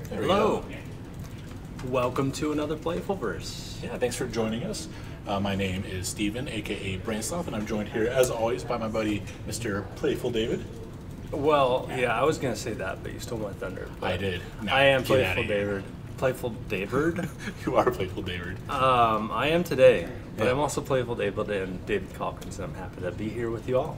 Hello. Welcome to another Playfulverse. Yeah, thanks for joining us. My name is Steven, aka Brainsloth, and I'm joined here, as always, by my buddy, Mr. Playful David. Well, yeah, I was going to say that, but you stole my thunder. I did. No, I am Playful David. Playful David? You are Playful David. I am today, but Yeah. I'm also Playful David and David Calkins, and I'm happy to be here with you all.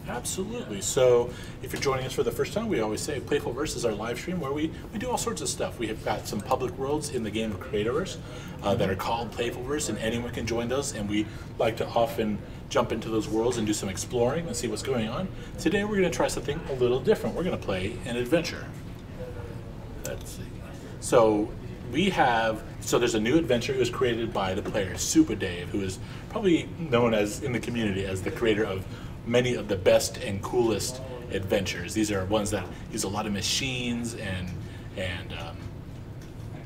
Absolutely. So, if you're joining us for the first time, we always say Playfulverse is our live stream where we do all sorts of stuff. We have got some public worlds in the game of Creativerse that are called Playfulverse, and anyone can join those, and we like to often jump into those worlds and do some exploring and see what's going on. Today we're going to try something a little different. We're going to play an adventure. Let's see. So there's a new adventure that was created by the player Super Dave, who is probably known as in the community as the creator of many of the best and coolest adventures. These are ones that use a lot of machines and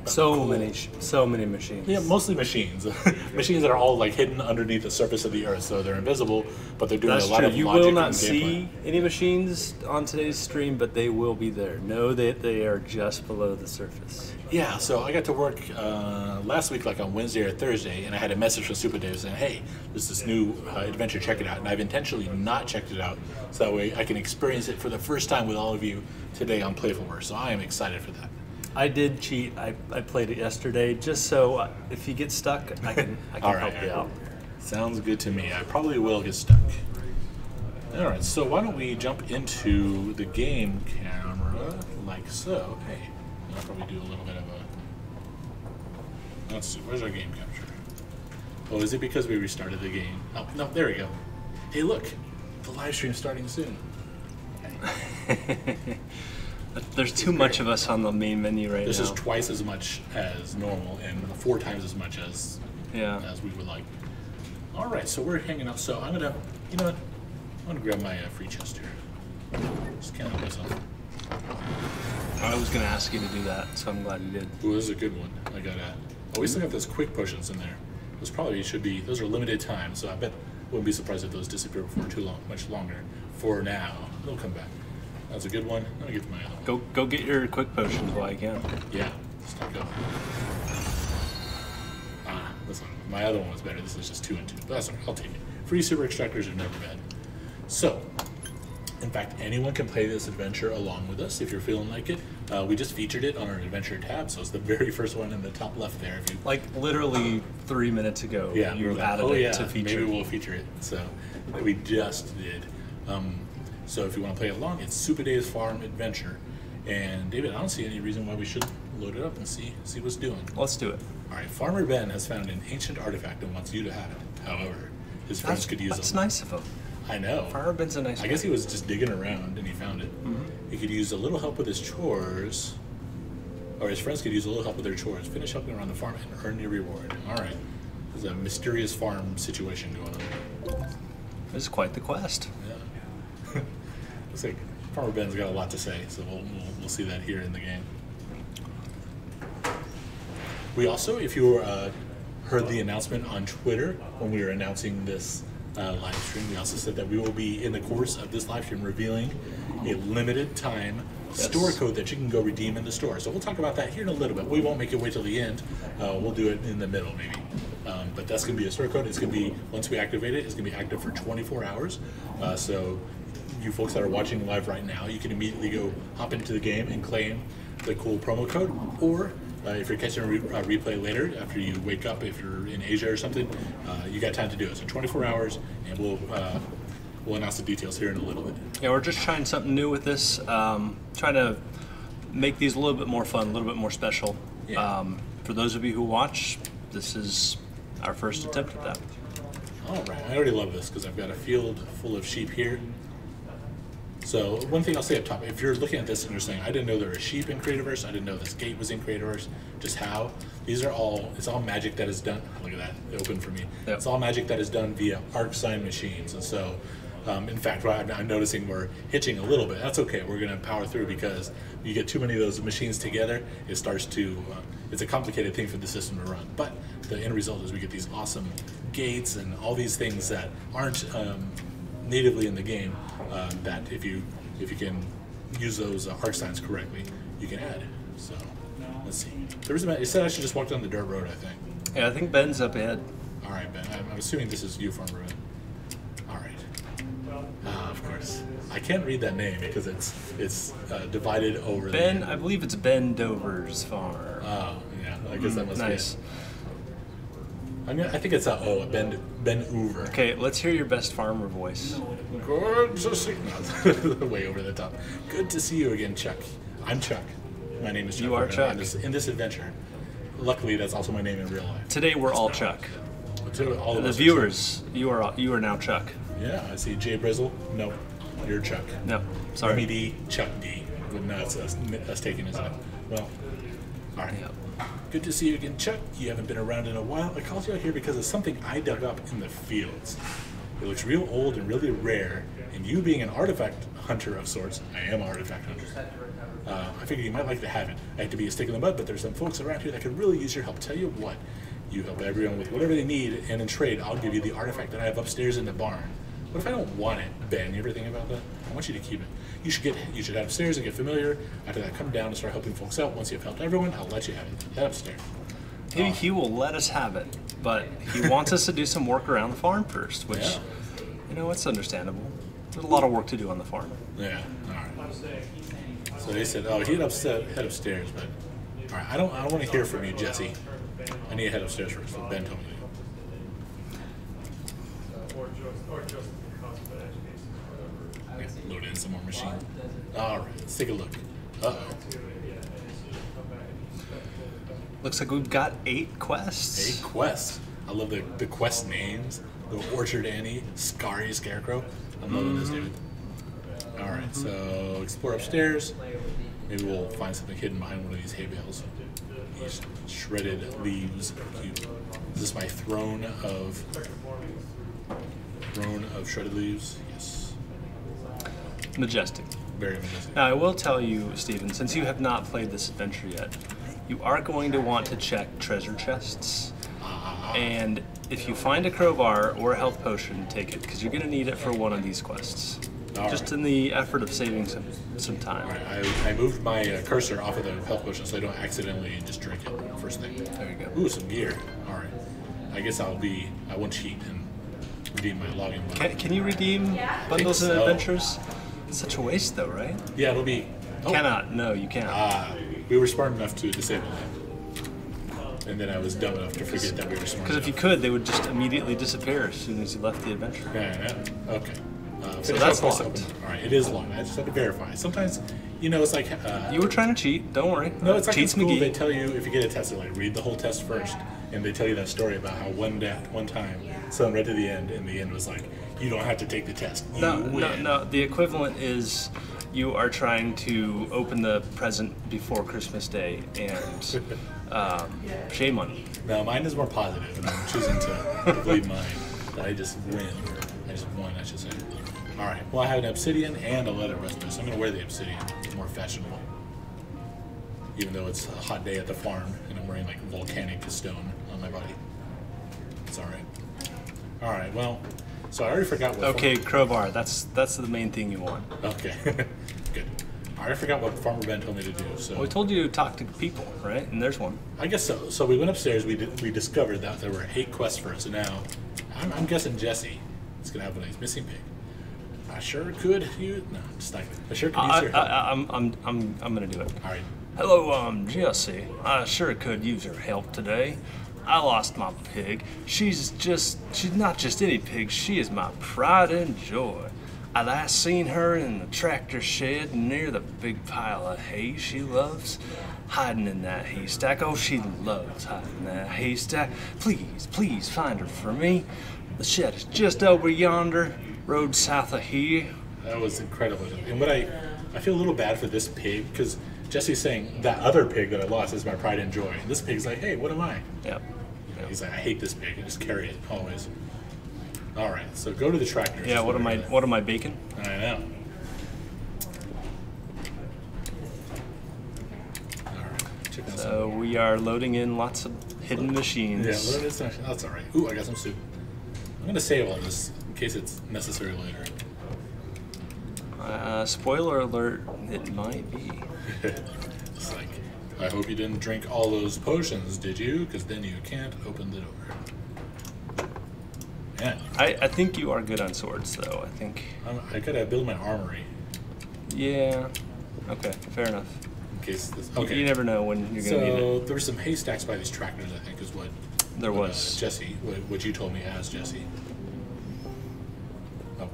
so many machines. Yeah, mostly machines. Machines that are all like hidden underneath the surface of the earth, so they're invisible, but they're doing That's a lot true. of You logic will and not gameplay. see any machines on today's stream, but they will be there. Know that they are just below the surface. Yeah, so I got to work last week, like on Wednesday or Thursday, and I had a message from Super Dave saying, "Hey, there's this new adventure, check it out." And I've intentionally not checked it out, so that way I can experience it for the first time with all of you today on Playfulverse. So I am excited for that. I did cheat. I played it yesterday just so if you get stuck, I can help you out. Sounds good to me. I probably will get stuck. All right, so why don't we jump into the game camera like so. Hey, I'll probably do a little bit of a... Let's see, where's our game capture? Oh, is it because we restarted the game? Oh, no, there we go. Hey, look, the live stream's starting soon. There's too much of us on the main menu right now. This is twice as much as normal and 4 times as much as we would like. All right, so we're hanging out. So I'm gonna, you know what? I'm gonna grab my free chest here. Just can't help myself. I was going to ask you to do that, so I'm glad you did. Ooh, this is a good one. I always think of those quick potions in there. Those probably should be. Those are limited time, so I bet wouldn't be surprised if those disappear for much longer. For now, they'll come back. That's a good one. Let me get to my other one. Go get your quick potions while you can. Yeah, stock up. This one. My other one was better. This is just 2 and 2. But that's all right. I'll take it. free super extractors are never bad. So, in fact, anyone can play this adventure along with us if you're feeling like it. We just featured it on our adventure tab, so it's the very first one in the top left there. If you Like literally 3 minutes ago, you added it to feature. Maybe we'll feature it. So we just did. So if you want to play along, it's Super Days Farm Adventure. And David, I don't see any reason why we shouldn't load it up and see what's doing. Let's do it. All right, Farmer Ben has found an ancient artifact and wants you to have it. However, his friends could use it. That's nice of him. I know. Farmer Ben's a nice I guess he was just digging around and he found it. He could use a little help with his chores, or his friends could use a little help with their chores. Finish helping around the farm and earn your reward. All right. There's a mysterious farm situation going on. This is quite the quest. Yeah. Looks like Farmer Ben's got a lot to say, so we'll see that here in the game. We also, if you heard the announcement on Twitter when we were announcing this live stream, we also said that we will be, in the course of this live stream, revealing a limited time store code that you can go redeem in the store. So we'll talk about that here in a little bit. We won't make it wait till the end. We'll do it in the middle maybe. But that's going to be a store code. It's going to be, once we activate it, it's going to be active for 24 hours. So you folks that are watching live right now, you can immediately go hop into the game and claim the cool promo code. Or if you're catching a replay later, after you wake up, if you're in Asia or something, you got time to do it. So 24 hours, and we'll announce the details here in a little bit. Yeah, we're just trying something new with this. Trying to make these a little bit more fun, a little bit more special. Yeah. For those of you who watch, this is our first attempt at that. All right, I already love this because I've got a field full of sheep here. So one thing I'll say up top, if you're looking at this and you're saying, I didn't know there were sheep in Creativerse, I didn't know this gate was in Creativerse, just how, it's all magic that is done, look at that, it opened for me. Yep. It's all magic that is done via ArcSign machines. And so, in fact, I'm noticing we're hitching a little bit. That's okay, we're gonna power through because you get too many of those machines together, it starts to, it's a complicated thing for the system to run. But the end result is we get these awesome gates and all these things that aren't natively in the game, that if you can use those arc signs correctly, you can add. So let's see. It said I should just walk down the dirt road, I think. Yeah, I think Ben's up ahead. All right, Ben. I'm assuming this is you, Farmer Ben. All right. Of course. I can't read that name because it's divided over. Ben, I believe it's Ben Dover's farm. Oh, yeah. I guess that must be nice. I think it's Ben Hoover. Okay, let's hear your best farmer voice. Good to see you. Way over the top. Good to see you again, Chuck. I'm Chuck. My name is Chuck. You are Chuck. In this adventure. Luckily, that's also my name in real life. Today we're all Chuck. All of the us viewers, you are now Chuck. Yeah, I see Jay Brizzle. No, you're Chuck. No, sorry. Remy D, Chuck D. No, it's us taking his name. Well, all right. Yep. Good to see you again, Chuck. You haven't been around in a while. I called you out here because of something I dug up in the fields. It looks real old and really rare, and you being an artifact hunter of sorts, I am an artifact hunter. I figured you might like to have it. I hate to be a stick in the mud, but there's some folks around here that could really use your help. Tell you what, you help everyone with whatever they need, and in trade, I'll give you the artifact that I have upstairs in the barn. What if I don't want it, Ben? You ever think about that? I want you to keep it. You should head upstairs and get familiar. After that, come down and start helping folks out. Once you've helped everyone, I'll let you have it. Head upstairs. He will let us have it, but he wants us to do some work around the farm first, which, it's understandable. There's a lot of work to do on the farm. Yeah, all right. So they said, head upstairs, but all right, I don't want to hear from you, Jesse. I need to head upstairs first. What Ben told me to do. Load in some more machine. All right, let's take a look. Uh-oh. Looks like we've got 8 quests. 8 quests. I love the quest names. The Orchard Annie, Scary Scarecrow. I'm loving this, dude. All right, so explore upstairs. Maybe we'll find something hidden behind one of these hay bales. These shredded leaves. Cute. Is this my throne of shredded leaves? Yes. Majestic. Very majestic. Now, I will tell you, Stephen, since you have not played this adventure yet, you are going to want to check treasure chests. And if you find a crowbar or a health potion, take it, because you're going to need it for one of these quests. Just in the effort of saving some time. Right, I moved my cursor off of the health potion so I don't accidentally just drink it first thing. There you go. Ooh, some gear. All right. I guess I won't cheat and redeem my login. Can you redeem bundles and adventures? It's such a waste, though, right? Yeah, it'll be. Oh. Cannot. No, you can't. We were smart enough to disable that. And then I was dumb enough to forget that we were smart. Because if you could, they would just immediately disappear as soon as you left the adventure. Yeah. Okay. So that's locked. All right, it is locked. I just had to verify. Sometimes, you know, it's like you were trying to cheat. Don't worry. No, it's like in school. McGee. They tell you if you get a test, they like read the whole test first, and they tell you that story about how one time someone read to the end, and the end was like, you don't have to take the test. No. The equivalent is you are trying to open the present before Christmas Day, and shame on you. No, mine is more positive, and I'm choosing to believe mine. That I just win. I just won, I should say. All right. Well, I have an obsidian and a leather breastplate, so I'm going to wear the obsidian. It's more fashionable. Even though it's a hot day at the farm, and I'm wearing like volcanic stone on my body. It's all right. All right. Well, so I already forgot what. Okay, crowbar. That's the main thing you want. Okay. Good. I already forgot what Farmer Ben told me to do. So well, we told you to talk to people, right? And there's one. I guess so. So we went upstairs. We discovered that there were 8 quests for us. So now, I'm guessing Jesse is gonna have a nice missing pig. I sure could use. No, just not. I sure could use your help. I'm gonna do it. All right. Hello, Jesse. I sure could use your help today. I lost my pig. She's not just any pig. She is my pride and joy. I last seen her in the tractor shed near the big pile of hay she loves, hiding in that haystack. Oh, she loves hiding in that haystack. Please find her for me. The shed is just over yonder, road south of here. That was incredible. And what I feel a little bad for this pig, because Jesse's saying that other pig that I lost is my pride and joy. And this pig's like, hey, what am I? Yep. He's like, I hate this pig. I just carry it always. All right, so go to the tractor. Yeah, what am I baking? I know. All right. Check out So we are loading in lots of hidden machines. Yeah, load this. That's all right. Ooh, I got some soup. I'm gonna save all this in case it's necessary later. Spoiler alert, it might be. It's like, I hope you didn't drink all those potions, did you? Because then you can't open the door. Yeah. I think you are good on swords, though. I think. I gotta build my armory. Yeah. Okay. Fair enough. In case this. Okay. You never know when you're gonna need it. So there were some haystacks by these tractors. I think is what. There was. Jesse, what you told me as Jesse. Oh.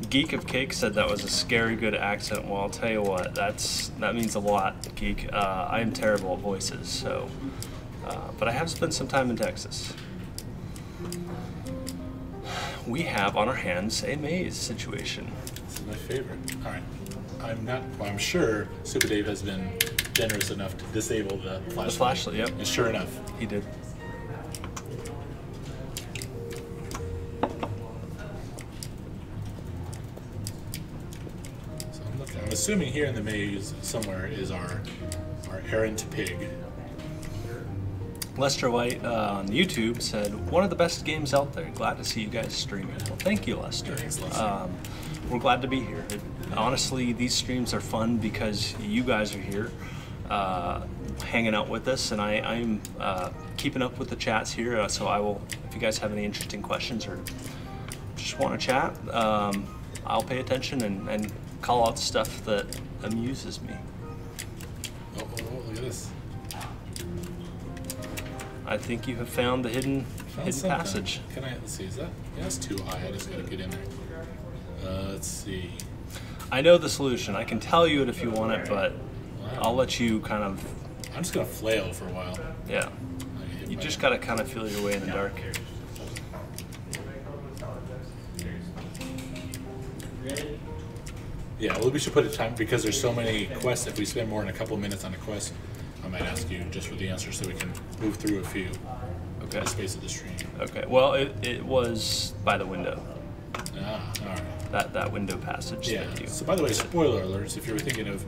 Geek of Cake said that was a scary good accent. Well, I'll tell you what. That means a lot, Geek. I am terrible at voices, so. But I have spent some time in Texas. We have on our hands a maze situation. This is my favorite. All right. I'm sure Super Dave has been generous enough to disable the flashlight. The flashlight, yep. And sure enough, he did. So I'm assuming here in the maze somewhere is our errant pig. Lester White on YouTube said, one of the best games out there. Glad to see you guys streaming. Well, thank you, Lester. Thanks, Lester. We're glad to be here. Honestly, these streams are fun because you guys are here hanging out with us, and I'm keeping up with the chats here, so I will, if you guys have any interesting questions or just want to chat, I'll pay attention and call out stuff that amuses me. Oh, look at this. I think you have found the hidden passage. Can I, let's see, is that, yeah, that's too high, I just gotta get in there. Let's see. I know the solution. I can tell you it if you want it, but I'll let you kind of... I'm just gonna flail for a while. Yeah. You just gotta kind of feel your way in the dark. Yeah, well, we should put a time, because there's so many quests, if we spend more than a couple minutes on a quest, I might ask you just for the answer so we can move through a few. Okay. In the space of the stream. Okay, well, it was by the window. Ah, all right. That window passage. Yeah. That you So by the way, spoiler alerts, if you were thinking of,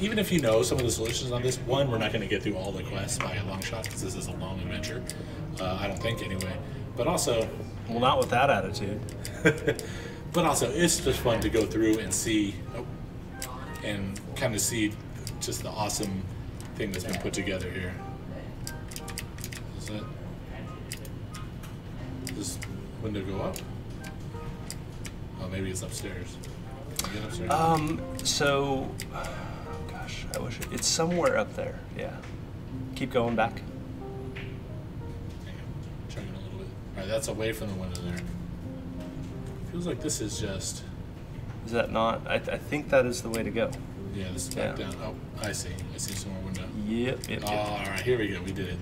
even if you know some of the solutions on this, one, we're not going to get through all the quests by a long shot, because this is a long adventure. I don't think, anyway. But also... Well, not with that attitude. But also, it's just fun to go through and see, and kind of see just the awesome thing that's been put together here. Is that? Does this window go up? Oh, maybe it's upstairs. Can you get upstairs? So, oh gosh, I wish it's somewhere up there. Yeah. Keep going back. Hang on. Chugging a little bit. All right, that's away from the window there. Feels like this is just. Is that not? I think that is the way to go. Yeah, this is back down. Oh, I see. I see some more window. Yep. All right, here we go. We did it.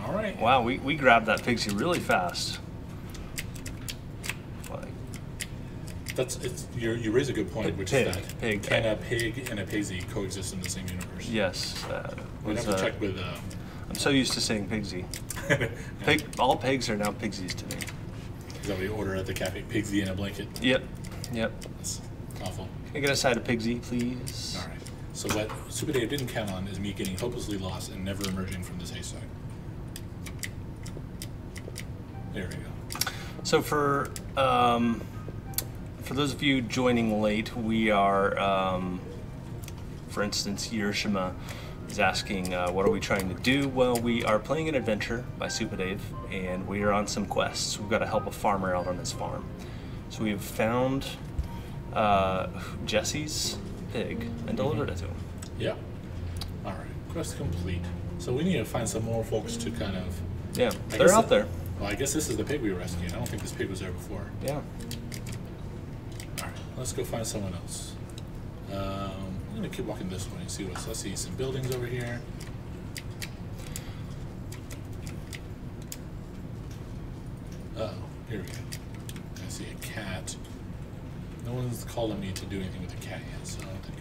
All right. Wow, we grabbed that pixie really fast. Like, you raise a good point, which is that pig. Can a pig and a pixie coexist in the same universe? Yes. We'd have to check with. I'm so used to saying pigsy. All pigs are now pigsies to me. Is that what you order at the cafe? Pigsy in a blanket? Yep. That's awful. Can I get a side of pigsy, please? All right. So what Super Dave didn't count on is me getting hopelessly lost and never emerging from this haystack. There we go. So for those of you joining late, we are, for instance, Hiroshima is asking, what are we trying to do? Well, we are playing an adventure by Super Dave, and we are on some quests. We've got to help a farmer out on his farm. So we've found Jesse's pig and delivered it to him. Yeah. All right. Quest complete. So we need to find some more folks to kind of. Yeah, they're out there. Well, I guess this is the pig we rescued. I don't think this pig was there before. Yeah. All right. Let's go find someone else. I'm gonna keep walking this way and see what's. I see some buildings over here. Oh, here we go. I see a cat. No one's called on me to do anything with the cat yet, so I don't think.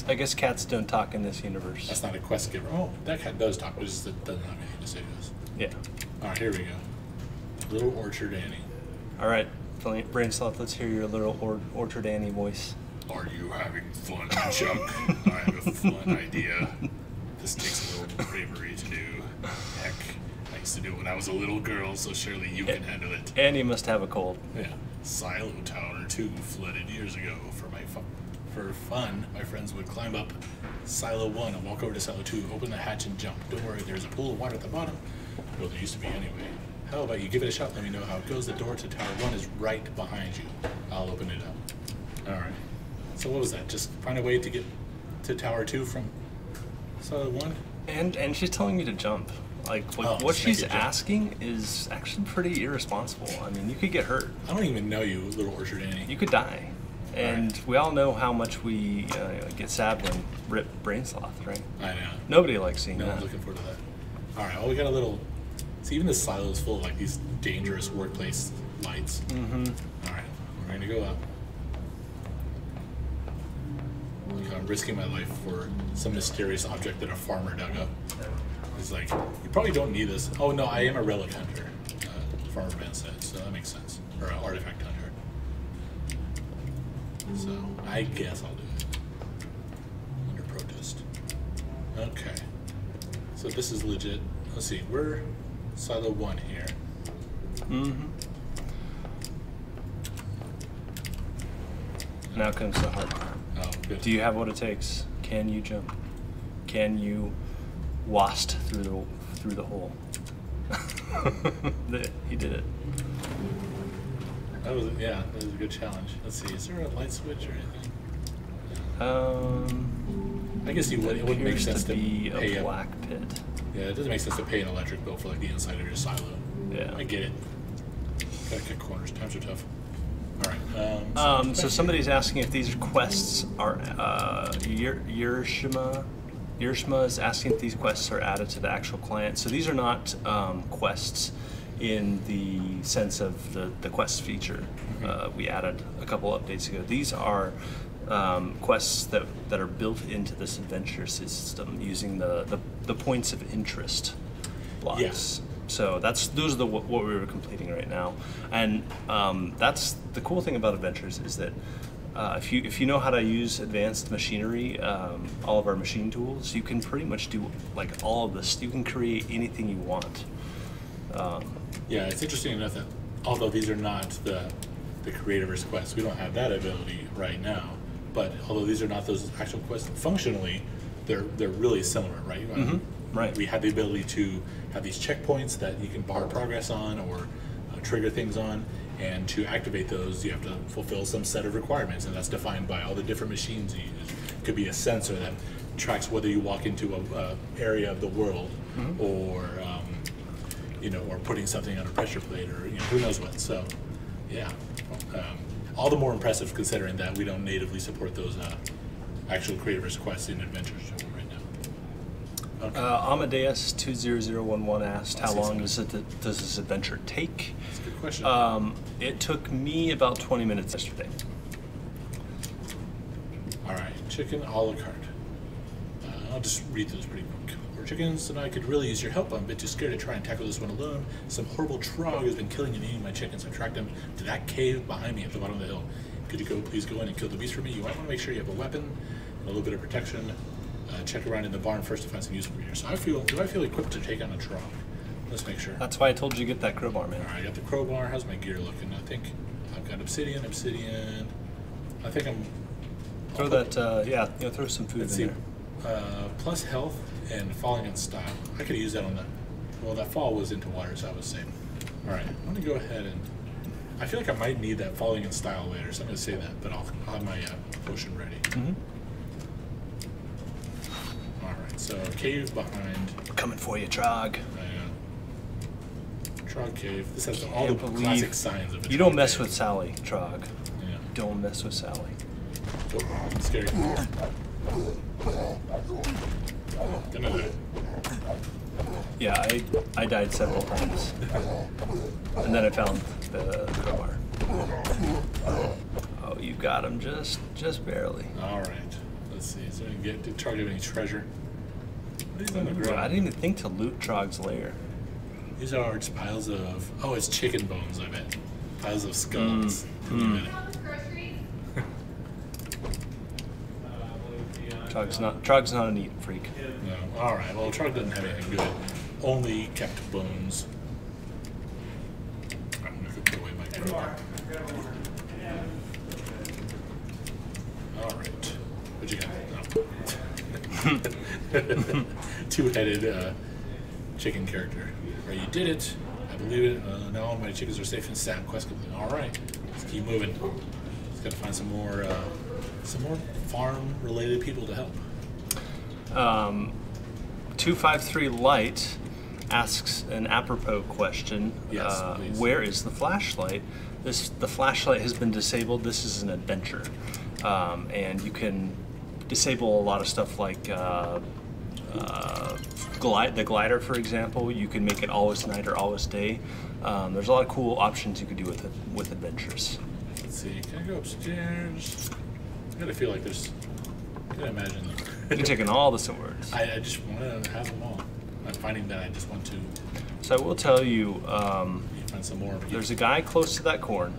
I guess cats don't talk in this universe. That's not a quest giver. Oh, that cat does talk, but it just doesn't have anything to say to us. Yeah. All right, here we go. Little Orchard Annie. All right, Brainsloth, let's hear your little Orchard Annie voice. Are you having fun, Chuck? I have a fun idea. This takes a little bravery to do. Heck, I used to do it when I was a little girl, so surely you can handle it. Annie must have a cold. Yeah. Silo Tower 2 flooded years ago. For fun, my friends would climb up Silo 1 and walk over to Silo 2, open the hatch and jump. Don't worry, there's a pool of water at the bottom. Well, there used to be anyway. How about you give it a shot, let me know how it goes. The door to Tower 1 is right behind you. I'll open it up. All right. So what was that? Just find a way to get to Tower 2 from Silo 1? And she's telling me to jump. What she's asking is actually pretty irresponsible. I mean, you could get hurt. I don't even know you, Little Orchard Annie. You could die. And we all know how much we get sad when rip brain sloth, right? I know. Nobody likes seeing No that. one's looking forward to that. All right, well, we got a little. See, even this silo is full of like these dangerous workplace lights. Mm-hmm. All right, we're going to go up. I'm risking my life for some mysterious object that a farmer dug up. He's like, you probably don't need this. Oh, no, I am a relic hunter, Farmer Ben said, so that makes sense. Or an artifact hunter. So, I guess I'll do it. Under protest. Okay. So this is legit. Let's see, we're Silo 1 here. Mm-hmm. Now comes the hard part. Oh, good. Do you have what it takes? Can you jump? Can you wast through the hole? He did it. That was a good challenge. Let's see, is there a light switch or anything? I guess it wouldn't make sense to be pay a black pit. Yeah, it doesn't make sense to pay an electric bill for like the inside of your silo. Yeah, I get it. Gotta cut corners. Times are tough. All right. So somebody's asking if these quests are Hiroshima is asking if these quests are added to the actual client. So these are not quests in the sense of the quest feature. We added a couple updates ago. These are quests that are built into this adventure system using the points of interest blocks. Yes. So those are what we were completing right now, and that's the cool thing about adventures is that if you know how to use advanced machinery, all of our machine tools, you can pretty much do like all of this. You can create anything you want. Yeah, it's interesting enough that although these are not the Creativerse quests, we don't have that ability right now. But although these are not those actual quests, functionally, they're really similar, right? Right. We had the ability to have these checkpoints that you can bar progress on or trigger things on, and to activate those, you have to fulfill some set of requirements, and that's defined by all the different machines you use. It could be a sensor that tracks whether you walk into a area of the world, or or putting something on a pressure plate, or who knows what. So, yeah, all the more impressive considering that we don't natively support those actual Creativerse quests in adventures right now. Okay. Amadeus 20011 asked, how long does this adventure take? That's a good question. It took me about 20 minutes yesterday. All right, chicken a la carte. I'll just read those pretty quick. We're chickens, and I could really use your help. I'm a bit too scared to try and tackle this one alone. Some horrible trog has been killing and eating my chickens. I've tracked him to that cave behind me at the bottom of the hill. Could you please go in and kill the beast for me? You might want to make sure you have a weapon, and a little bit of protection. Check around in the barn first to find some useful gear. So do I feel equipped to take on a trog? Let's make sure. That's why I told you to get that crowbar, man. All right, I got the crowbar. How's my gear looking? I think I've got obsidian. I think I'm... Throw that, throw some food in there. Plus health and falling in style. I could use that on that fall was into water, so I was safe. All right, I'm gonna go ahead and, I feel like I might need that falling in style later, so I'm gonna say that, but I'll have my potion ready. All right, so cave behind. We're coming for you, Trog. Trog cave. This has all the classic signs of it. You don't mess with Sally, Trog. Yeah. Don't mess with Sally. Oh, scary. Gonna die. Yeah, I died several times. And then I found the crowbar. Oh, you got him just barely. All right. Let's see. So we can did Trog have any treasure? What is on the ground? I didn't even think to loot Trog's lair. These are just piles of, it's chicken bones, I bet. Piles of skulls. Trog's not a neat freak. No. All right. Well, Trog doesn't have anything good. Only kept bones. I'm gonna put away my crowbar. All right. What you got? No. Two-headed chicken character. Right, you did it. I believe it. Now all my chickens are safe and sound. Quest complete. All right. Let's keep moving. Just gotta find some more farm-related people to help. 253 Light asks an apropos question. Yes, please. Where is the flashlight? The flashlight has been disabled. This is an adventure, and you can disable a lot of stuff like the glider, for example. You can make it always night or always day. There's a lot of cool options you could do with it with adventures. Let's see. Can I go upstairs? I gotta feel like there's. I can imagine. You're taking all the swords. I just want to have them all. I'm finding that I just want to. So I will tell you. Find some more. There's a guy close to that corn.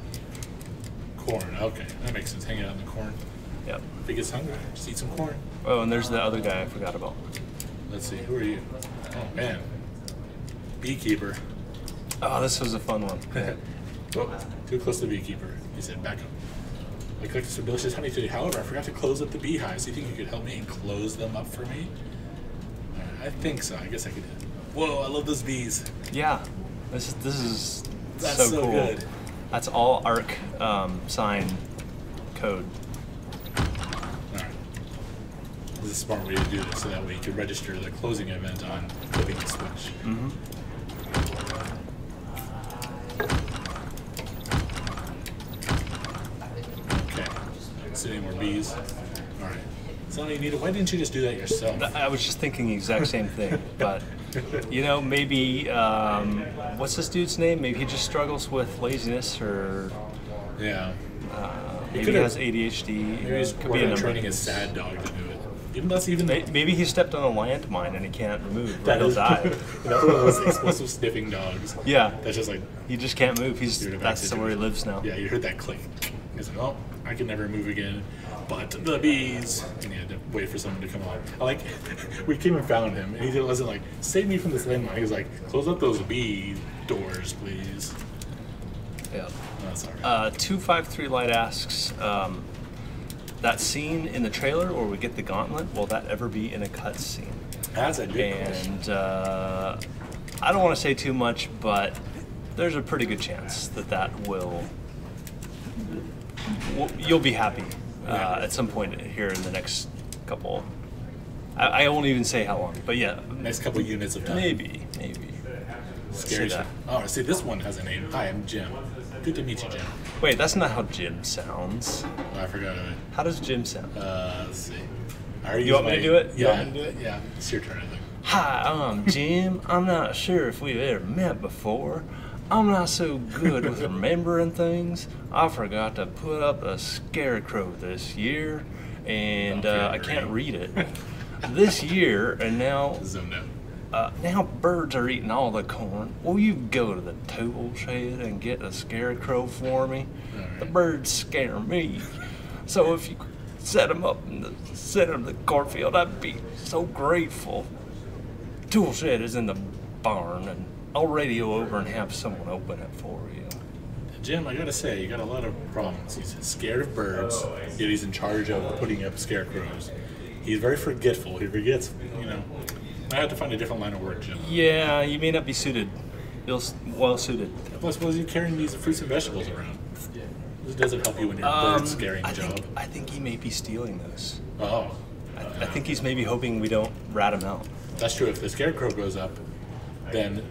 Corn. Okay, that makes sense. Hanging out in the corn. Yep. If he gets hungry, just eat some corn. Oh, and there's the other guy I forgot about. Let's see. Who are you? Oh man. Beekeeper. Oh, this was a fun one. Oh, too close to the beekeeper. He said, back up. I collected some delicious honey today. However, I forgot to close up the beehives. Do you think you could help me and close them up for me? I think so. I guess I could. Whoa, I love those bees. Yeah, this is That's so cool. good. That's all ARC sign code. All right. This is a smart way to do this, so that way you can register the closing event on flipping the switch. Mm-hmm. Any more bees? All right. So you need it. Why didn't you just do that yourself? I was just thinking the exact same thing, but maybe what's this dude's name? Maybe he just struggles with laziness, or yeah, maybe he has ADHD. Maybe he's training his sad dog to do it. Maybe he stepped on a landmine and he can't move, or he'll die. Another one of those explosive sniffing dogs. Yeah, that's just like he just can't move. That's where he lives now. Yeah, you heard that click. He's like, oh, I can never move again. But the bees. And he had to wait for someone to come on. We came and found him, and he wasn't like, save me from this landmine. He was like, close up those bee doors, please. Yeah. That's all right. 253 Light asks, that scene in the trailer where we get the gauntlet, will that ever be in a cutscene? That's a good question. And I don't want to say too much, but there's a pretty good chance that you'll be happy at some point here in the next couple. I won't even say how long, but yeah. Next couple units of time. Maybe. Scary stuff. Oh, see, this one has a name. Hi, I'm Jim. Good to meet you, Jim. Wait, that's not how Jim sounds. Oh, I forgot of it. How does Jim sound? Let's see. You want me to do it? Yeah, yeah. It's your turn, I think. Hi, I'm Jim. I'm not sure if we've ever met before. I'm not so good with remembering things. I forgot to put up a scarecrow this year, and I can't read it. This year, and now... Zoomed out. Now birds are eating all the corn. Will you go to the tool shed and get a scarecrow for me? Right. The birds scare me. So if you could set them up in the center of the cornfield, I'd be so grateful. Tool shed is in the barn, and I'll radio over and have someone open it for you. Jim, I gotta say, you got a lot of problems. He's scared of birds, yet he's in charge of putting up scarecrows. He's very forgetful. He forgets, I have to find a different line of work, Jim. Yeah, you may not be suited. Well suited. Plus, was he carrying these fruits and vegetables around? This doesn't help you when you're a bird scaring job. I think he may be stealing those. Oh. I think he's maybe hoping we don't rat him out. That's true. If the scarecrow goes up, then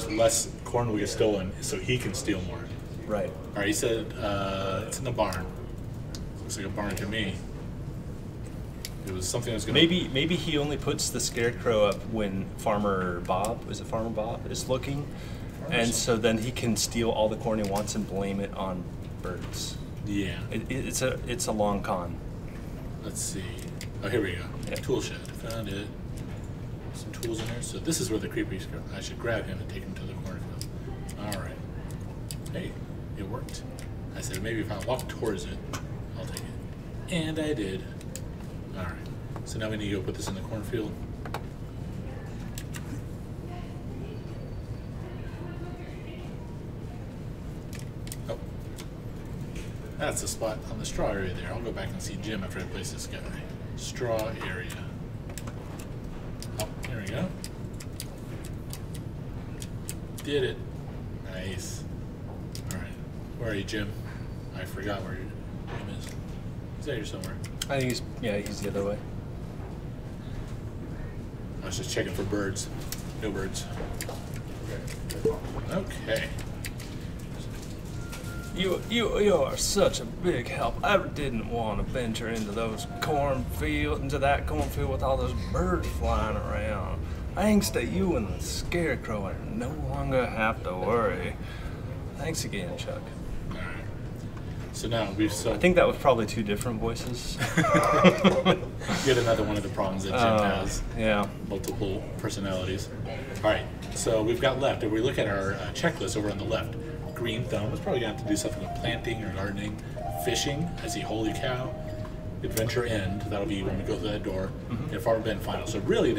less corn will get stolen, so he can steal more. Right. All right, he said it's in the barn. Looks like a barn to me. It was something I was going to... Maybe he only puts the scarecrow up when Farmer Bob is looking, and so then he can steal all the corn he wants and blame it on birds. Yeah. It's a long con. Let's see. Oh, here we go. Yeah. Tool shed. Found it. Some tools in there. So this is where the creepy's go. I should grab him and take him to the cornfield. All right. Hey, it worked. I said maybe if I walk towards it, I'll take it. And I did. All right. So now we need to go put this in the cornfield. Oh. That's the spot on the straw area there. I'll go back and see Jim after I place this guy. Straw area. Oh, here we go. Did it. Nice. All right. Where are you, Jim? I forgot where your name is. He's out here somewhere. I think he's the other way. I was just checking for birds. No birds. Okay. You are such a big help. I didn't want to venture into that cornfield with all those birds flying around. Thanks to you and the scarecrow, I no longer have to worry. Thanks again, Chuck. All right. So now we've I think that was probably two different voices. Yet another one of the problems that Jim has. Yeah. Multiple personalities. All right. So we've got left. If we look at our checklist over on the left, green thumb is probably going to have to do something with planting or gardening. Fishing, I see holy cow. Adventure end, that'll be when we go through that door. And Farmer Ben final. So really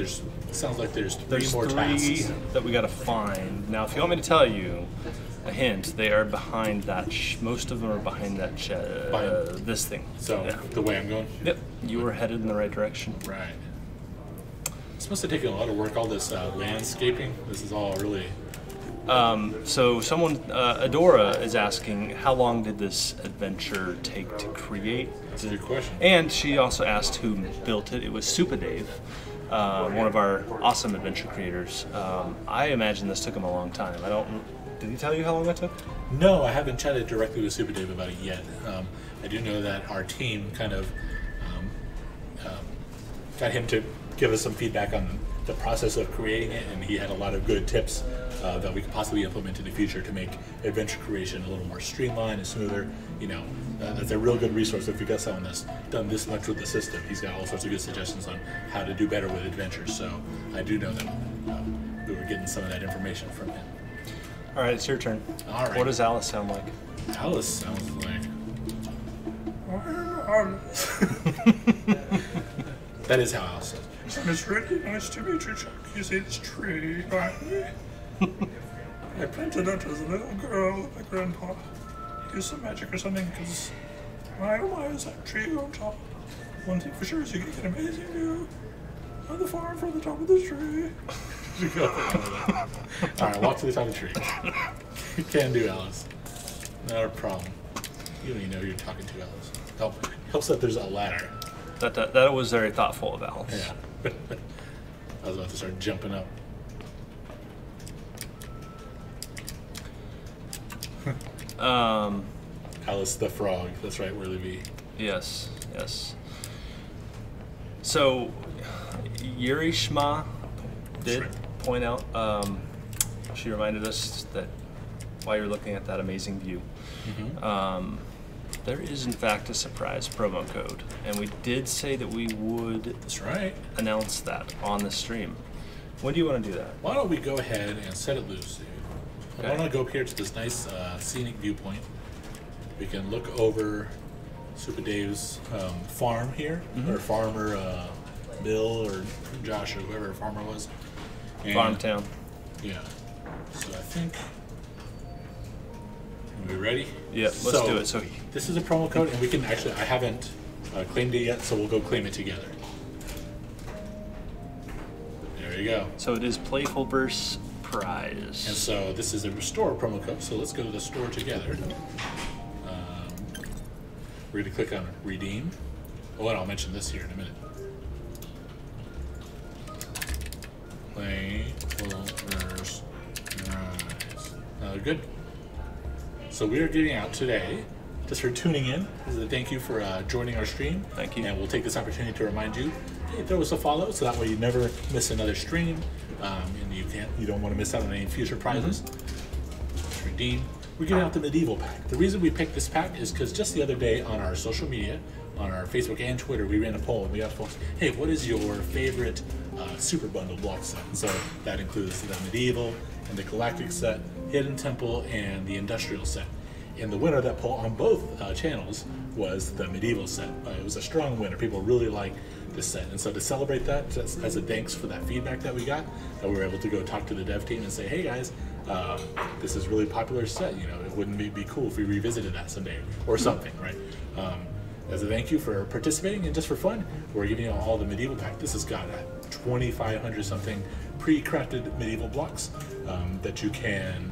sounds like there's three more tasks that we gotta find. Now if you want me to tell you a hint, they are behind that, most of them are behind that this thing. So yeah. The way I'm going? Yep, you were headed in the right direction. Right. It's must have taken a lot of work, all this landscaping. This is all really... So someone, Adora is asking, how long did this adventure take to create? That's a good question. And she also asked who built it. It was Super Dave, one of our awesome adventure creators. I imagine this took him a long time. Did he tell you how long that took? No, I haven't chatted directly with Super Dave about it yet. I do know that our team kind of got him to give us some feedback on the process of creating it, and he had a lot of good tips that we could possibly implement in the future to make adventure creation a little more streamlined and smoother. That's a real good resource if you got someone that's done this much with the system. He's got all sorts of good suggestions on how to do better with adventures. So I do know that we were getting some of that information from him. All right, it's your turn. All right. What does Alice sound like? Alice sounds like... That is how Alice says. It's really nice to meet you, Chuck. You see this tree behind me? I planted it as a little girl with my grandpa. He used some magic or something, because why is that tree on top? one thing for sure is you get an amazing view of the farm from the top of the tree. Alright, walk to the top of the tree. You can do, Alice. Not a problem. You don't even know who you're talking to, Alice. Helps that there's a ladder. That was very thoughtful of Alice. Yeah. I was about to start jumping up. Alice the frog. That's right, Whirly V. Yes, yes. So, Yurishma did point out, she reminded us that while you're looking at that amazing view, there is in fact a surprise promo code, and we did say that we would That's right. announce that on the stream. When do you want to do that? Why don't we go ahead and set it loose, dude? Okay. Why don't I go up here to this nice scenic viewpoint? We can look over Super Dave's farm here, or farmer Bill or Josh or whoever farmer was. And, Farmtown. Yeah. So I think. Are we ready? Yeah, let's do it. So this is a promo code, and we can actually. I haven't claimed it yet, so we'll go claim it together. There you go. So it is Playfulverse prize. And so this is a store promo code. So let's go to the store together. We're going to click on redeem. Oh, and I'll mention this here in a minute. Playfulverse prize. Good. So we are giving out today, just for tuning in, this is a thank you for joining our stream. Thank you. And we'll take this opportunity to remind you, hey, throw us a follow, so that way you never miss another stream, and you don't want to miss out on any future prizes. Let's redeem. We're giving out the medieval pack. The reason we picked this pack is because just the other day on our social media, on our Facebook and Twitter, we ran a poll and we asked folks, hey, what is your favorite super bundle block set? And so that includes the medieval and the galactic set, hidden temple, and the industrial set. And the winner of that poll on both channels was the medieval set. It was a strong winner. People really like this set. And so to celebrate that, just as a thanks for that feedback that we got, that we were able to go talk to the dev team and say, hey guys, this is a really popular set. You know, it wouldn't be cool if we revisited that someday or something, right? As a thank you for participating and just for fun, we're giving you all the medieval pack. This has got 2,500 something pre-crafted medieval blocks that you can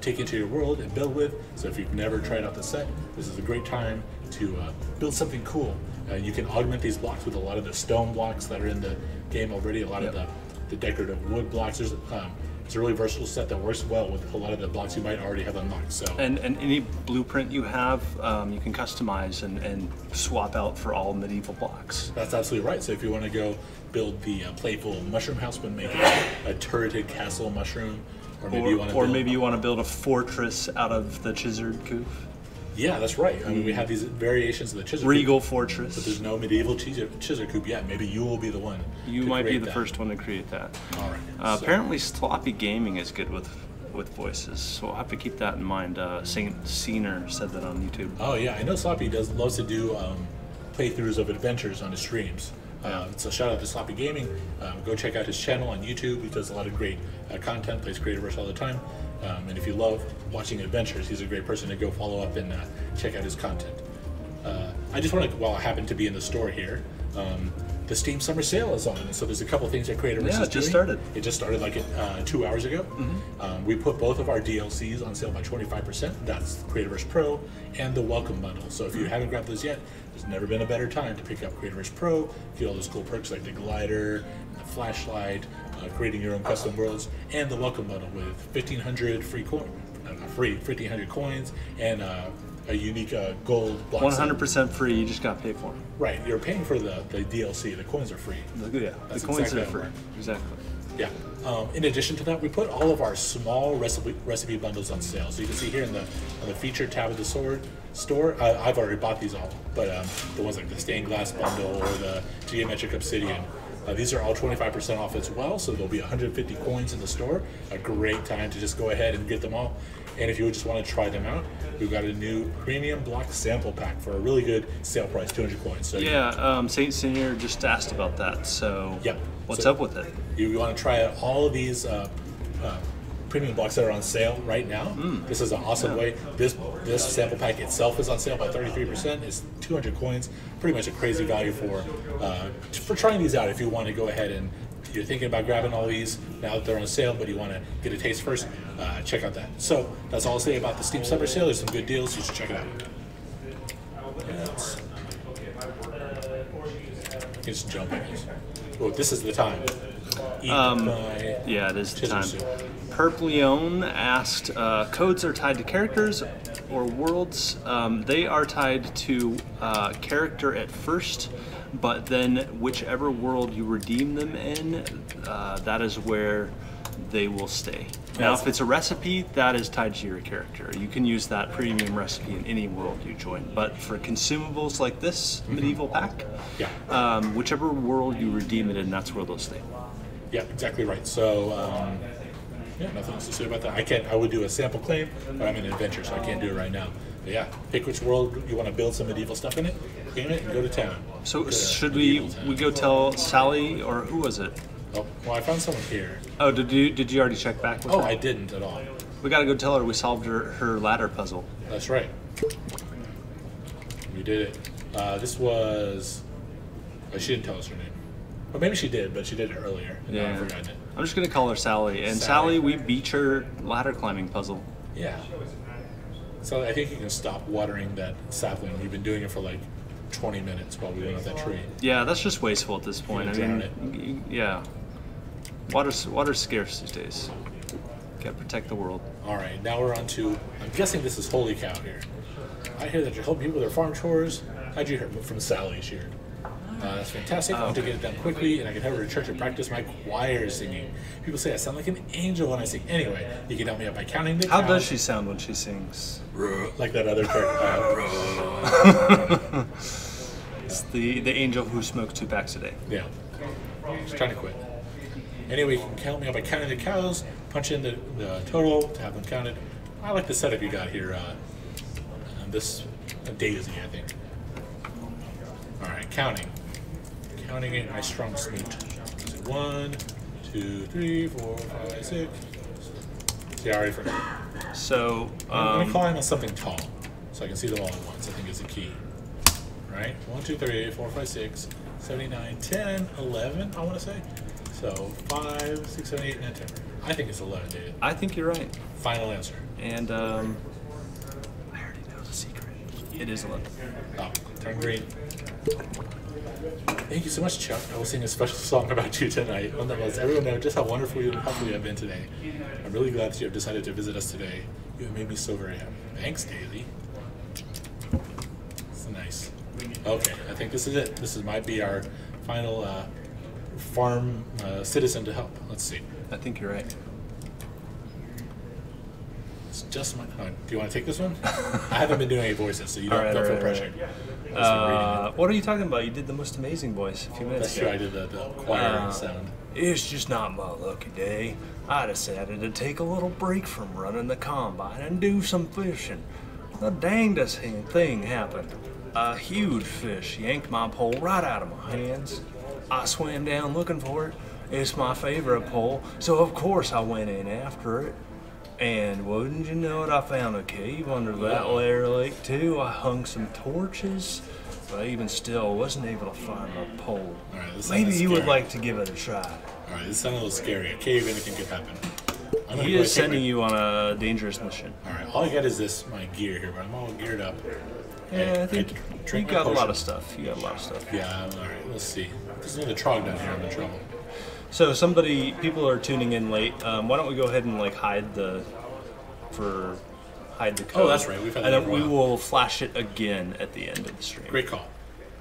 take into your world and build with. So if you've never tried out the set, this is a great time to build something cool. You can augment these blocks with a lot of the stone blocks that are in the game already, a lot of the decorative wood blocks. It's a really versatile set that works well with a lot of the blocks you might already have unlocked. So and any blueprint you have, you can customize and swap out for all medieval blocks. That's absolutely right. So if you want to go build the playful mushroom house, but make it a turreted castle mushroom, or maybe you want to build a fortress out of the chisered coop. Yeah, that's right. I mean, we have these variations of the chisered Regal coop, fortress. but there's no medieval chisered coop yet. Maybe you will be the one. You might be the first one to create that. All right. Apparently, sloppy gaming is good with voices, so I'll have to keep that in mind. Saint Scener said that on YouTube. Oh yeah, I know Sloppy loves to do playthroughs of adventures on his streams. So shout out to Sloppy Gaming. Go check out his channel on YouTube. He does a lot of great content, plays Creativerse all the time. And if you love watching adventures, he's a great person to go follow up and check out his content. I just want to, while I happen to be in the store here, the Steam Summer Sale is on, and so there's a couple things that Creativerse is doing. It just started. It just started like 2 hours ago. We put both of our DLCs on sale by 25%. That's Creativerse Pro and the Welcome Bundle. So if you haven't grabbed those yet, there's never been a better time to pick up Creativerse Pro, get all those cool perks like the glider, the flashlight, creating your own custom worlds, and the Welcome Bundle with 1,500 free coins, not free, 1,500 coins, and a unique gold block. 100% free. You just got to pay for them. Right, you're paying for the DLC. The coins are free. Yeah, That's the coins exactly are free. how it works. Exactly. Yeah. In addition to that, we put all of our small recipe bundles on sale. So you can see here on the featured tab of the store, I've already bought these all, but the ones like the stained glass bundle or the geometric obsidian, these are all 25% off as well. So there'll be 150 coins in the store. A great time to just go ahead and get them all. And if you just want to try them out, we've got a new premium block sample pack for a really good sale price, 200 coins. So yeah, Saint Senior just asked about that. So yep. What's up with it? You want to try out all of these premium blocks that are on sale right now. This is an awesome way. This sample pack itself is on sale by 33%. It's 200 coins. Pretty much a crazy value for trying these out. If you want to go ahead and you're thinking about grabbing all these now that they're on sale, but you want to get a taste first, check out that. So that's all I'll say about the Steam Summer Sale. There's some good deals. You should check it out. Just jump in this. Oh, this is the time. Yeah, it is the time. Perpleone asked, codes are tied to characters or worlds. They are tied to character at first, but then whichever world you redeem them in, that is where they will stay. Now, if it's a recipe, that is tied to your character. You can use that premium recipe in any world you join. But for consumables like this medieval pack, whichever world you redeem it in, that's where they'll stay. Yeah, exactly right. So, yeah, nothing else to say about that. I would do a sample claim, but I'm in an adventure, so I can't do it right now. But yeah, pick which world you want to build some medieval stuff in it, claim it, and go to town. So should we go tell Sally, or who was it? Oh, well, I found someone here. Oh, did you already check back with her? Oh, I didn't at all. We gotta go tell her we solved her ladder puzzle. That's right. We did it. This was... Oh, she didn't tell us her name. Well, maybe she did, but she did it earlier. And now I've forgotten it. I'm just gonna call her Sally. And Sally, we beat your ladder climbing puzzle. Yeah. So I think you can stop watering that sapling. We've been doing it for like 20 minutes while we went up that tree. Yeah, that's just wasteful at this point. Yeah. Water's scarce these days. Gotta protect the world. All right, now we're on to, I'm guessing this is Holy Cow here. I hear that you're helping people with their farm chores. How'd you hear from Sally? She heard. That's fantastic. I want to get it done quickly, and I can head over to church and practice my choir singing. People say I sound like an angel when I sing. Anyway, you can help me out by counting the cows. How does she sound when she sings? Like that other character. It's the angel who smokes 2 packs a day. Yeah. She's trying to quit. Anyway, you can help me out by counting the cows, punch in the total to have them counted. I like the setup you got here. This Daisy, I think. All right, counting. Counting it, my strong suit. 1, 2, 3, 4, 5, 6. See, I already forgot. So, I'm going to climb on something tall so I can see them all at once. I think is the key. Right? 1, 2, 3, 4, 5, 6, 7, 8, 9, 10, 11, I want to say. So 5, 6, 7, 8, 9, 10. I think it's 11, David. I think you're right. Final answer. And I already know the secret. It is 11. Oh, turn green. Thank you so much, Chuck. I will sing a special song about you tonight. One that lets everyone know just how wonderful and helpful you have been today. I'm really glad that you have decided to visit us today. You have made me so very happy. Thanks, Daisy. It's nice. Okay, I think this is it. This might be our final farm citizen to help. Let's see. I think you're right. It's just my... do you want to take this one? I haven't been doing any voices, so you don't feel pressure. What are you talking about? You did the most amazing voice a few minutes ago. That's true, I did the choir sound. It's just not my lucky day. I decided to take a little break from running the combine and do some fishing. The dangest thing happened. A huge fish yanked my pole right out of my hands. I swam down looking for it. It's my favorite pole, so of course I went in after it. And wouldn't you know it, I found a cave under that layer lake too. I hung some torches, but even still wasn't able to find my pole. Right, maybe you would like to give it a try. Alright, this sounds a little scary. A cave, anything could happen. He is sending you on a dangerous mission. Alright, all I got is this, my gear here, but I'm all geared up. Yeah, I think you got a lot of stuff. You got a lot of stuff. Yeah, alright, let's see. There's another trog down here, I'm in trouble. So people are tuning in late. Why don't we go ahead and like hide the code? Oh, that's right. We've had that and for a then we while. will flash it again at the end of the stream. Great call.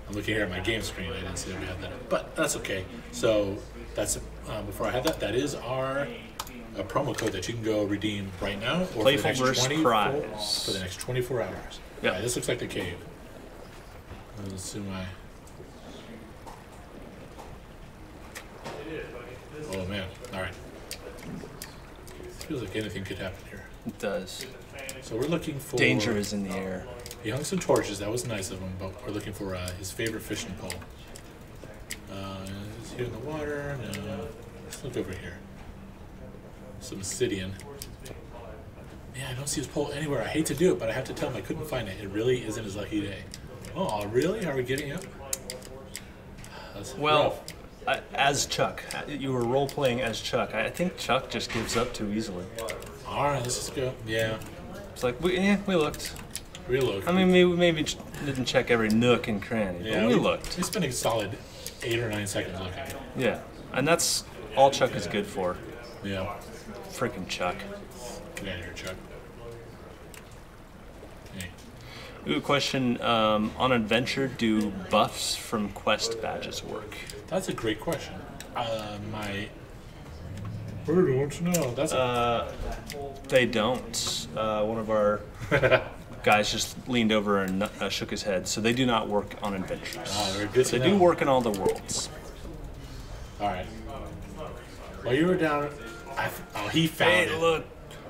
I'm looking here at my game screen. I didn't see that we had that, but that's okay. So that's before I had that. That is our promo code that you can go redeem right now or Playfulverse prize for the next 24 hours. Yeah, right, this looks like the cave. Let's see my. Oh man! All right. Feels like anything could happen here. It does. So we're looking for... Danger is in the air. He hung some torches. That was nice of him, but we're looking for his favorite fishing pole. Is he in the water? No. Let's look over here. some obsidian. Yeah, I don't see his pole anywhere. I hate to do it, but I have to tell him I couldn't find it. It really isn't his lucky day. Oh, really? Are we giving up? That's Well, rough. as Chuck, you were role playing as Chuck. I think Chuck just gives up too easily. All right, let's just go. Yeah, It's like we looked. reload. I mean, we maybe didn't check every nook and cranny, but yeah, we looked. We spent a solid 8 or 9 seconds looking. Yeah, and that's all Chuck is good for. Yeah. Freaking Chuck. Get out of here, Chuck. Hey. Ooh, question. On Adventure, do buffs from quest badges work? That's a great question. I don't know. That's They don't. One of our guys just leaned over and shook his head. So they do not work on adventures. very good to They do know. work in all the worlds. all right. While you were down, he found Hey, it. look.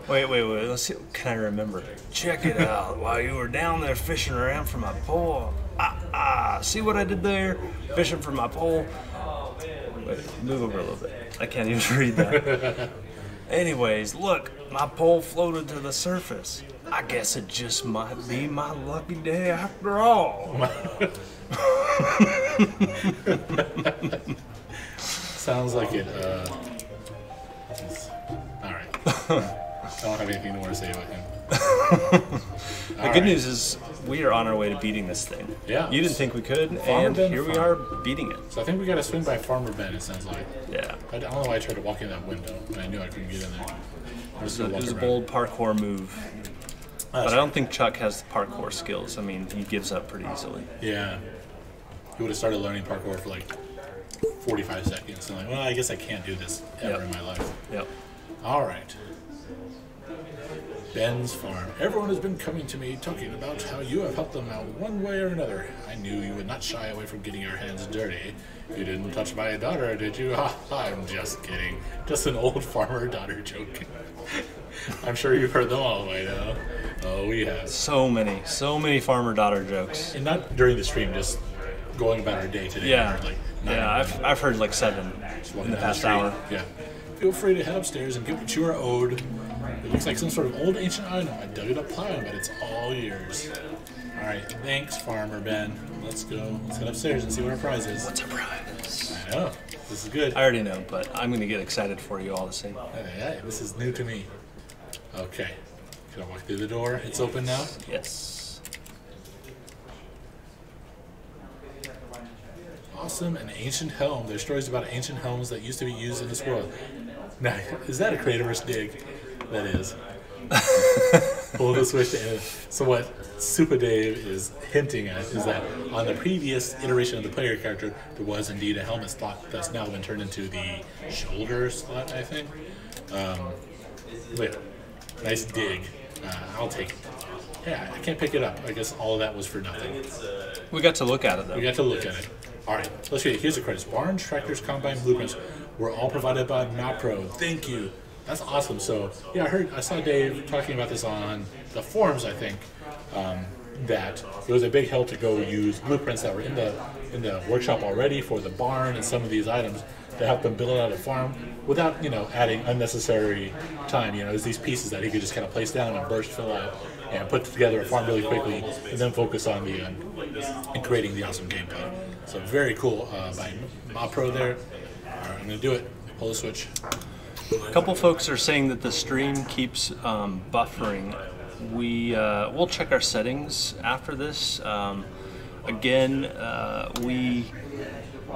Wait. Let's see. Can I remember? Check it out. While you were down there fishing around for my pole. See what I did there? Fishing for my pole. Wait, move over a little bit. I can't even read that. Anyways, look. My pole floated to the surface. I guess it just might be my lucky day after all. Sounds like it. All right. I don't have anything more to say about him. The good news is we are on our way to beating this thing. Yeah. You didn't think we could, Farmer and Ben here we fun. are beating it. So I think we got to swing by Farmer Ben. It sounds like. Yeah. I don't know why I tried to walk in that window, and I knew I couldn't get in there. I was It was a bold parkour move. But I don't think Chuck has the parkour skills. I mean, he gives up pretty easily. Yeah. He would have started learning parkour for like 45 seconds. And like, well, I guess I can't do this ever in my life. Yep. All right. Ben's farm. Everyone has been coming to me talking about how you have helped them out one way or another. I knew you would not shy away from getting your hands dirty. You didn't touch my daughter, did you? I'm just kidding. Just an old farmer-daughter joke. I'm sure you've heard them all by now. Oh, we have. So many farmer-daughter jokes. And not during the stream, just going about our day today. Yeah. Like, I've heard like 7 in the past hour. Yeah. Feel free to head upstairs and get what you are owed. It looks like some sort of old ancient item. I dug it up plowing, but it's all yours. All right, thanks, Farmer Ben. Let's go. Let's head upstairs and see what our prize is. What's a prize? I know. This is good. I already know, but I'm going to get excited for you all the same. Hey, this is new to me. Okay. Can I walk through the door? It's open now? Yes. Awesome. An ancient helm. There's stories about ancient helms that used to be used in this world. Now, is that a Creativerse dig? That is. Pull the switch to end. So what Super Dave is hinting at is that on the previous iteration of the player character, there was indeed a helmet slot that's now been turned into the shoulder slot, I think. But nice dig. I'll take it. Yeah, I can't pick it up. I guess all of that was for nothing. We got to look at it, though. We got to look at it. All right, let's read it. Here's the credits. Barns, tractors, combine, blueprints were all provided by Mapro. Thank you. That's awesome. So, yeah, I saw Dave talking about this on the forums, I think, that it was a big help to go use blueprints that were in the workshop already for the barn and some of these items to help them build out a farm without, adding unnecessary time. There's these pieces that he could just kind of place down and burst fill out and put together a farm really quickly and then focus on and creating the awesome gameplay. So very cool by Mapro there. All right, I'm going to do it. Pull the switch. A couple folks are saying that the stream keeps buffering. We'll check our settings after this. Again, we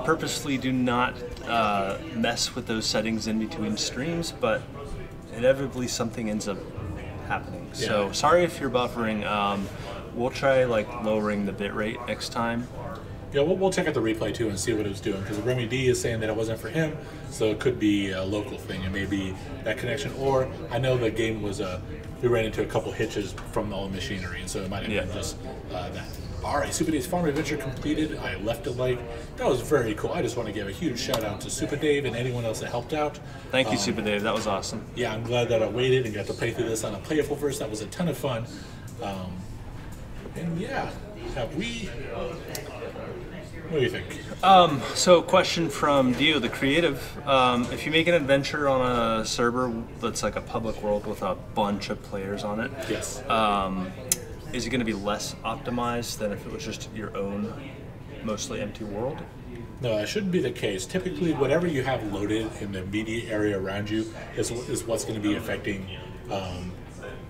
purposely do not mess with those settings in between streams, but inevitably something ends up happening. Yeah. So sorry if you're buffering. We'll try lowering the bitrate next time. Yeah, we'll check out the replay too and see what it was doing, because Remy D is saying that it wasn't for him, so it could be a local thing. It may be that connection, or I know the game was we ran into a couple hitches from all the machinery, and so it might have been just that. All right, Super Dave's farm adventure completed. I left a like. That was very cool. I just want to give a huge shout out to Super Dave and anyone else that helped out. Thank you, Super Dave. That was awesome. Yeah, I'm glad that I waited and got to play through this on a Playfulverse. That was a ton of fun. And yeah, have we What do you think? So question from Dio, the creative. If you make an adventure on a server that's like a public world with a bunch of players on it, Yes. is it going to be less optimized than if it was just your own mostly empty world? No, that shouldn't be the case. Typically, whatever you have loaded in the immediate area around you is what's going to be affecting,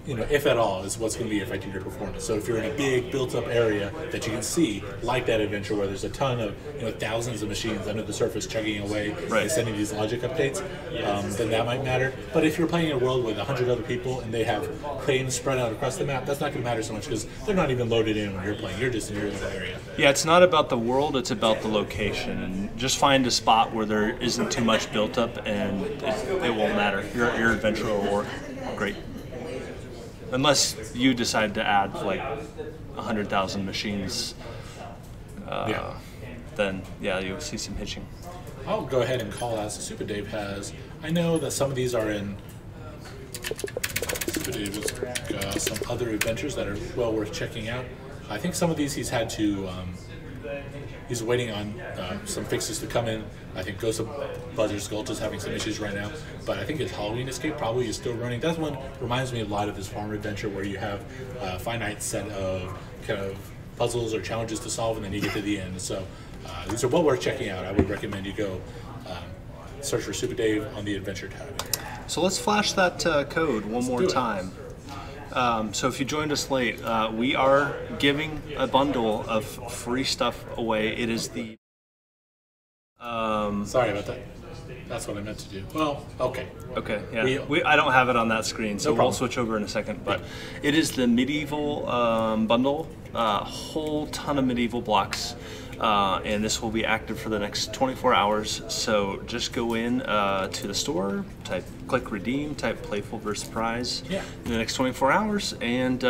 if at all, is what's going to be affecting your performance. So if you're in a big built-up area that you can see, like that adventure where there's a ton of, thousands of machines under the surface chugging away and sending these logic updates, then that might matter. But if you're playing in a world with 100 other people and they have planes spread out across the map, that's not going to matter so much because they're not even loaded in when you're playing. You're just in your little area. Yeah, it's not about the world, it's about the location. And just find a spot where there isn't too much built up and it won't matter. Your adventure will work great. Unless you decide to add like 100,000 machines, then you'll see some hitching. I'll go ahead and call out. So Super Dave has. I know that some of these are in. Super Dave has some other adventures that are well worth checking out. I think some of these he's had to. He's waiting on some fixes to come in. I think Ghost of Buzzard's Gulch is having some issues right now, but I think his Halloween Escape probably is still running. That one reminds me a lot of his farm adventure where you have a finite set of kind of puzzles or challenges to solve, and then you get to the end. So these are well worth checking out. I would recommend you go search for Super Dave on the Adventure tab. So let's flash that code one more time. So if you joined us late, we are giving a bundle of free stuff away. It is the... Sorry about that. That's what I meant to do. Well, okay. Okay, yeah. I don't have it on that screen, so we'll switch over in a second. But it is the medieval bundle, a whole ton of medieval blocks. And this will be active for the next 24 hours. So just go in to the store, click redeem, type Playfulverse prize in the next 24 hours, and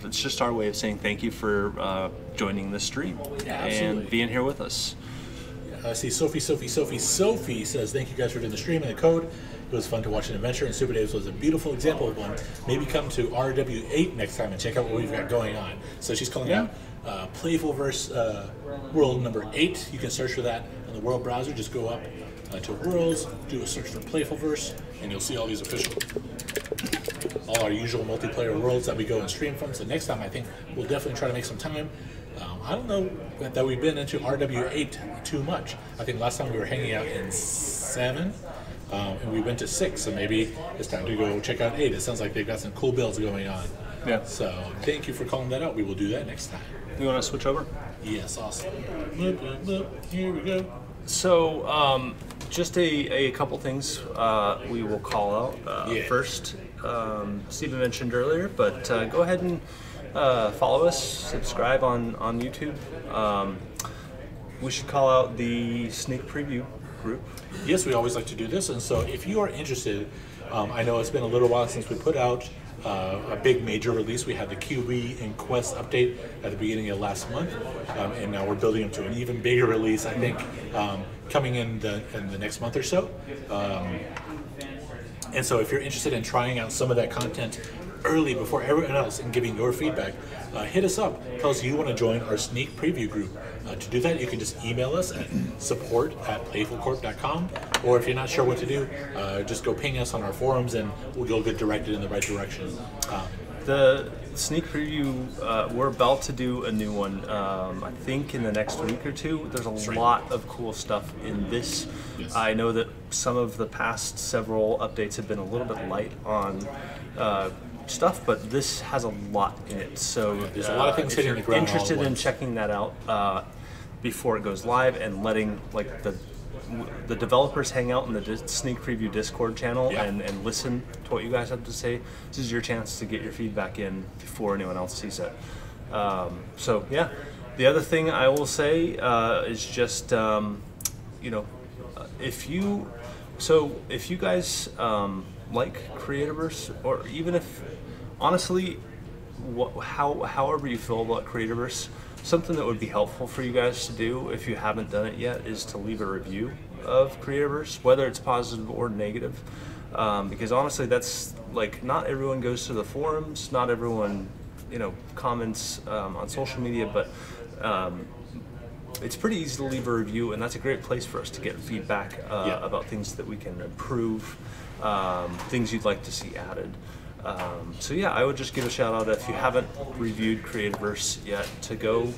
it's just our way of saying thank you for joining the stream and being here with us. I see Sophie says, thank you guys for doing the stream and the code. It was fun to watch an adventure, and Super Dave's was a beautiful example of one. Maybe come to RW8 next time and check out what we've got going on. So she's calling out Playfulverse World number 8. You can search for that on the World browser. Just go up to Worlds, do a search for Playfulverse, and you'll see all these official, all our usual multiplayer worlds that we go and stream from. So next time, I think we'll definitely try to make some time. I don't know that we've been into RW8 too much. I think last time we were hanging out in 7, and we went to 6, so maybe it's time to go check out 8. It sounds like they've got some cool builds going on. Yeah. So thank you for calling that out. We will do that next time. You want to switch over? Yes, awesome. Here we go. So just a couple things we will call out. First, Stephen mentioned earlier, but go ahead and follow us, subscribe on YouTube. We should call out the sneak preview group. Yes, we always like to do this, and so if you are interested, I know it's been a little while since we put out a big major release. We had the QB and Quest update at the beginning of last month, and now we're building up to an even bigger release, I think, coming in the next month or so. And so if you're interested in trying out some of that content early before everyone else and giving your feedback, hit us up. Tell us you want to join our sneak preview group. To do that, you can just email us at support@playfulcorp.com, or if you're not sure what to do, just go ping us on our forums and you'll get directed in the right direction. The sneak preview, we're about to do a new one, I think in the next week or two. There's a lot of cool stuff in this. Yes. I know that some of the past several updates have been a little bit light on stuff, but this has a lot in it. So there's a lot of things hitting the ground. If you're interested in checking that out before it goes live and letting the developers hang out in the sneak preview Discord channel and listen to what you guys have to say, this is your chance to get your feedback in before anyone else sees it. So yeah, the other thing I will say is just if you guys like Creativerse, or even if honestly however you feel about Creativerse, something that would be helpful for you guys to do if you haven't done it yet is to leave a review of Creativerse, whether it's positive or negative, because honestly that's like, not everyone goes to the forums, not everyone comments on social media, but it's pretty easy to leave a review, and that's a great place for us to get feedback about things that we can improve, things you'd like to see added. So yeah, I would just give a shout out if you haven't reviewed Creativerse yet to go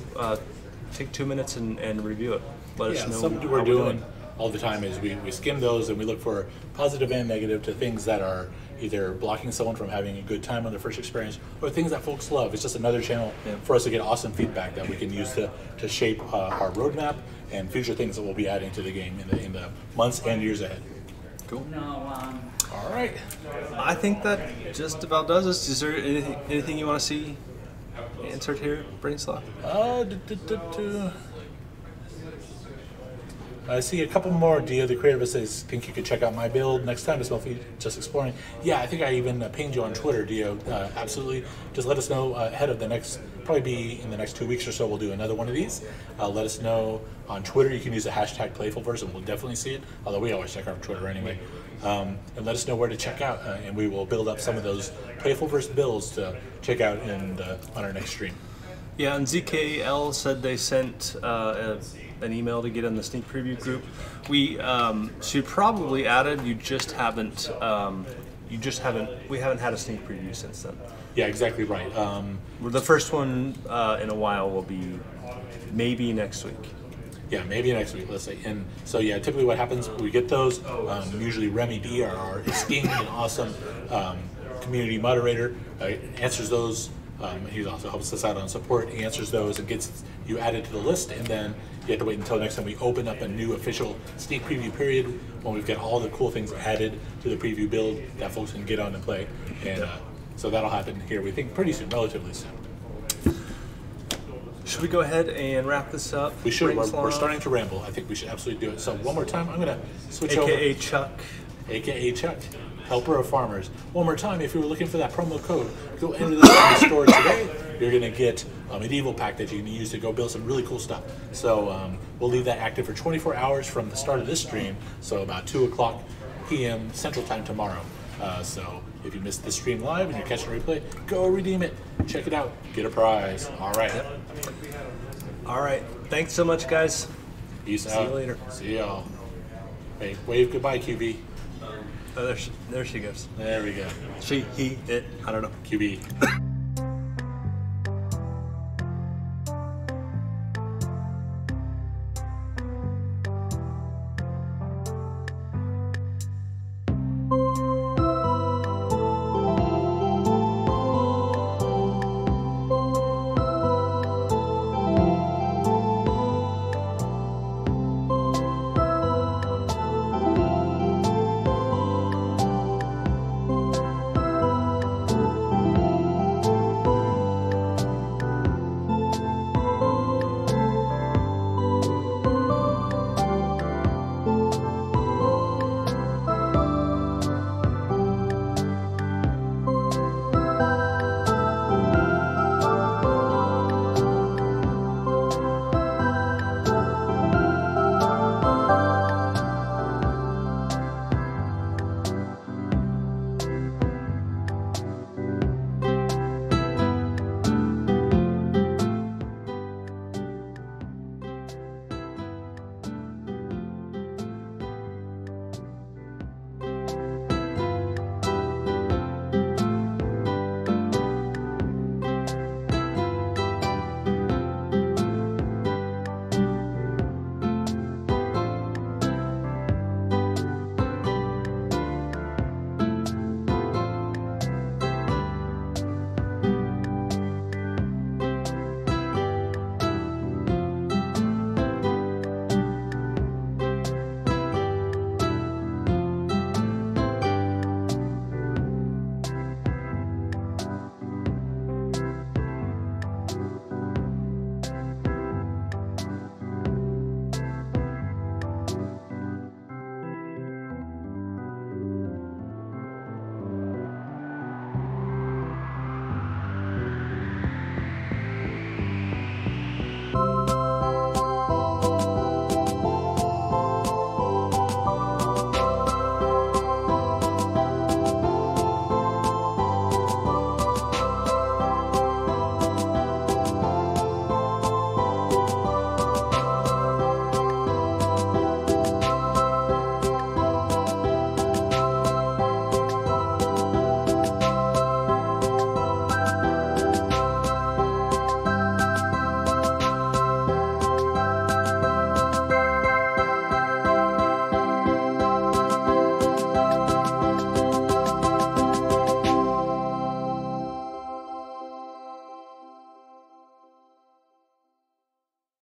take 2 minutes and review it. Let us know something we're doing all the time is we skim those and we look for positive and negative to things that are either blocking someone from having a good time on their first experience or things that folks love. It's just another channel for us to get awesome feedback that we can use to shape our roadmap and future things that we'll be adding to the game in the months and years ahead. Cool. All right. I think that just about does us. Is there anything you want to see answered here, Brainslot? I see a couple more. Dio, the Creativerse, says, think you could check out my build next time to smell feed, just exploring. Yeah, I think I even pinged you on Twitter, Dio. Absolutely. Just let us know ahead of the next, probably be in the next 2 weeks or so, we'll do another one of these. Let us know on Twitter. You can use the hashtag Playfulverse and we'll definitely see it, although we always check our Twitter anyway. And let us know where to check out, and we will build up some of those Playfulverse builds to check out on our next stream. Yeah, and ZKL said they sent an email to get in the sneak preview group. We should probably add it. You just haven't. We haven't had a sneak preview since then. Yeah, exactly right. The first one in a while will be maybe next week. Yeah, maybe next week, let's say. And so, yeah, typically what happens, we get those. Usually Remy D, our esteemed and awesome community moderator, answers those. He also helps us out on support. He answers those and gets you added to the list, and then you have to wait until next time we open up a new official sneak preview period when we've got all the cool things added to the preview build that folks can get on and play. And so that'll happen here, we think, pretty soon, relatively soon. Should we go ahead and wrap this up? We should. We're starting to ramble. I think we should absolutely do it. So one more time, I'm going to switch over. AKA Chuck. AKA Chuck, helper of farmers. One more time, if you were looking for that promo code, go enter this in the store today. You're going to get a medieval pack that you can use to go build some really cool stuff. So we'll leave that active for 24 hours from the start of this stream, so about 2 o'clock p.m. Central Time tomorrow. So if you missed this stream live and you're catching a replay, go redeem it. Check it out. Get a prize. All right. All right. Thanks so much, guys. Peace out. See you later. See y'all. Hey, wave goodbye, QB. Oh, there she goes. There we go. She, he, it, I don't know. QB.